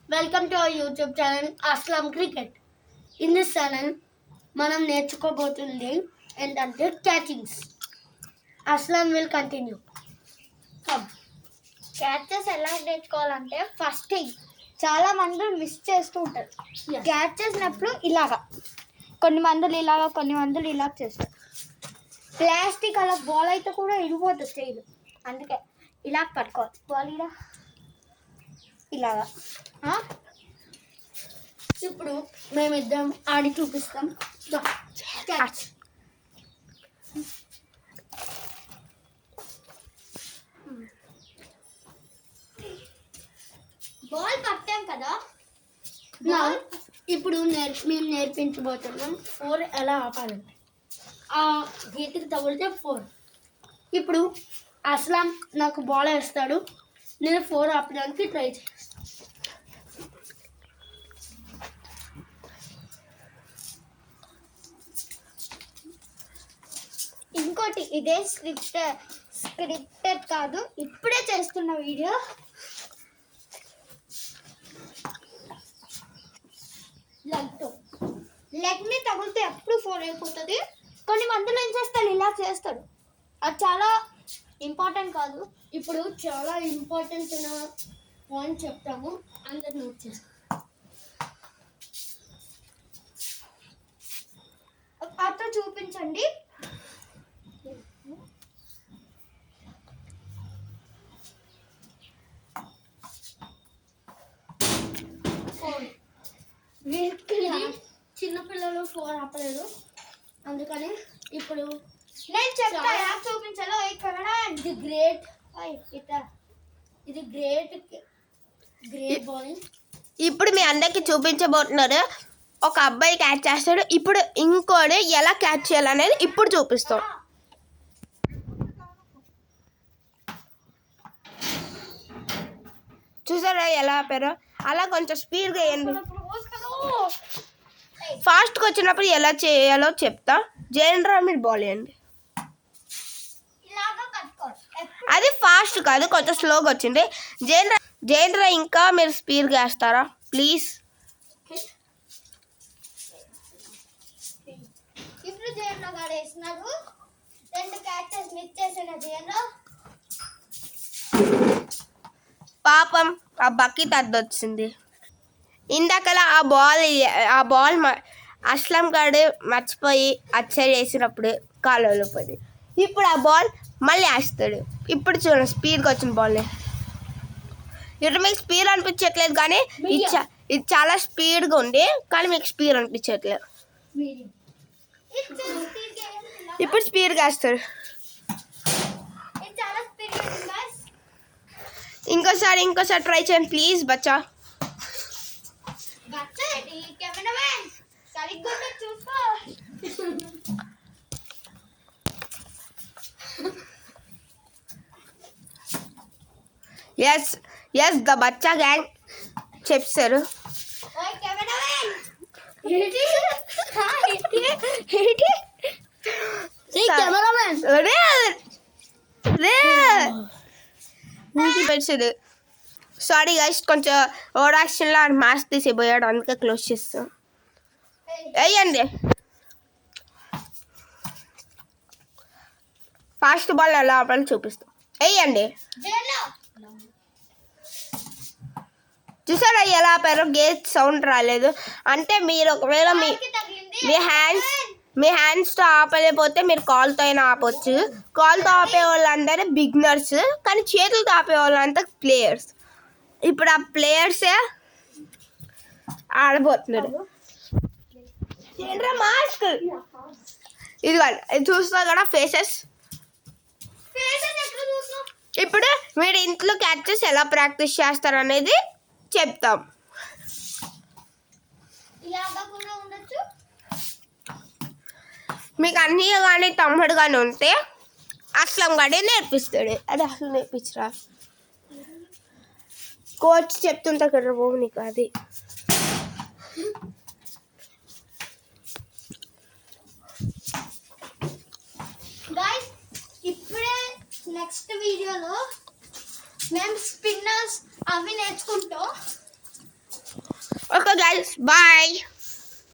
Welcome to our YouTube channel Aslam Cricket. In this channel, మనం నేర్చుకోబోతుంది ఏంటంటే క్యాచింగ్స్. Aslam will continue. Come. Catches ఎలా నేర్చుకోవాలంటే first thing చాలా మంది మిస్ చేస్తూ ఉంటారు. క్యాచ్ చేసినప్పుడు ఇలాగా కొన్ని మందులు ఇలా చేస్తారు. ప్లాస్టిక్ అలా బాల్ అయితే కూడా ఇరిగిపోతుంది చేయదు. అందుకే ఇలా పట్టుకోవాలి బాల్ ఇలాగా. ఇప్పుడు మేమిద్దరం ఆడి చూపిస్తాం. క్యాచ్. బాల్ పట్టాం కదా, ఇప్పుడు మేము నేర్పించబోతున్నాం 4 ఎలా ఆపాలండి. ఆ గీతకి తగిలితే 4. ఇప్పుడు అస్లాం నాకు బాల్ వేస్తాడు, నేను 4 ఆపడానికి ట్రై చేస్తాను. ఇంకోటి ఇదే స్క్రిప్టెడ్ కాదు, ఇప్పుడే చేస్తున్న వీడియో. లెగ్ని తగిలితే ఎప్పుడు 4 అయిపోతుంది. కొన్ని మందులు ఏం చేస్తాడు, ఇలా చేస్తాడు. అది చాలా ఇంపార్టెంట్ కాదు. ఇప్పుడు చాలా ఇంపార్టెంట్ పాయింట్ చెప్తాము, అందరు నోట్ చేస్తాం. అతో చూపించండి. చిన్నపిల్లలు 4 ఆపలేదు, అందుకని ఇప్పుడు నేను చెప్తా ఎలా చూపించాలో. ఇది గ్రేట్ బౌలింగ్. ఇప్పుడు మీ అందరికి చూపించబోతున్నారు. ఒక అబ్బాయి క్యాచ్ చేస్తాడు, ఇప్పుడు ఇంకోటి ఎలా క్యాచ్ చేయాలనేది ఇప్పుడు చూపిస్తాం. చూసారా ఎలా ఆపారో? అలా కొంచెం స్పీడ్గా వేయండి. ఫాస్ట్గా వచ్చినప్పుడు ఎలా చేయాలో చెప్తా. జైండ్రా మీరు బాల్ వేయండి. అది ఫాస్ట్ కాదు, కొంచెం స్లోగా వచ్చింది. జైండ్రా ఇంకా మీరు స్పీడ్గా వేస్తారా ప్లీజ్? ఇప్పుడు జైండ్రా గారు వేసినారు. 2 క్యాచెస్ మిస్ చేసిన జైండ్రా. పాపం ఆ బకెట్ అద్దొచ్చింది. ఇందాకలా ఆ బాల్ అస్లాం గారు మర్చిపోయి అచ్చడి వేసినప్పుడు కాలువలో పోయింది. ఇప్పుడు ఆ బాల్ మళ్ళీ వేస్తాడు. ఇప్పుడు చూడండి స్పీడ్గా వచ్చిన బాల్. ఇప్పుడు మీకు స్పీడ్ అనిపించట్లేదు, కానీ ఇది చాలా స్పీడ్గా ఉంది, కానీ మీకు స్పీడ్ అనిపించట్లేదు. ఇప్పుడు స్పీడ్గా వేస్తాడు. ఇంకోసారి ట్రై చేయండి ప్లీజ్ బచ్చా. ఎస్ ద బచ్చా గ్యాంగ్ చెప్పారు. సారీ గైస్, కొంచెం ఓవర్ యాక్షన్లో మ్యాచ్ తీసిపోయాడు, అందుకే క్లోజ్ చేస్తాం. వేయండి. ఫాస్ట్ బాల్ ఎలా ఆపాలో చూపిస్తాం. వేయండి. చూసారా ఎలా ఆపారో? గేట్ సౌండ్ రాలేదు అంటే మీరు ఒకవేళ మీ హ్యాండ్స్తో ఆపలేకపోతే మీరు కాల్తో అయినా ఆపవచ్చు. కాల్తో ఆపే వాళ్ళందరూ బిగినర్స్, కానీ చేతులతో ఆపే వాళ్ళంతా ప్లేయర్స్. ఇప్పుడు ఆ ప్లేయర్సే ఆడబోతున్నారు. మాస్క్ ఇది చూస్తా కూడా ఫేసెస్. ఇప్పుడు మీరు ఇంట్లో క్యాచెస్ ఎలా ప్రాక్టీస్ చేస్తారు అనేది చెప్తాం. మీకు అన్నీ కానీ తమ్ముడు కానీ ఉంటే అస్లాం గాడే నేర్పిస్తాడు. అది అసలు నేర్పించరా, కోచ్ చెప్తుంటా కదా నీకు. అది ఇప్పుడే నెక్స్ట్ వీడియోలో మేము స్పిన్నర్స్ అవి నేర్చుకుంటాం. Guys bye.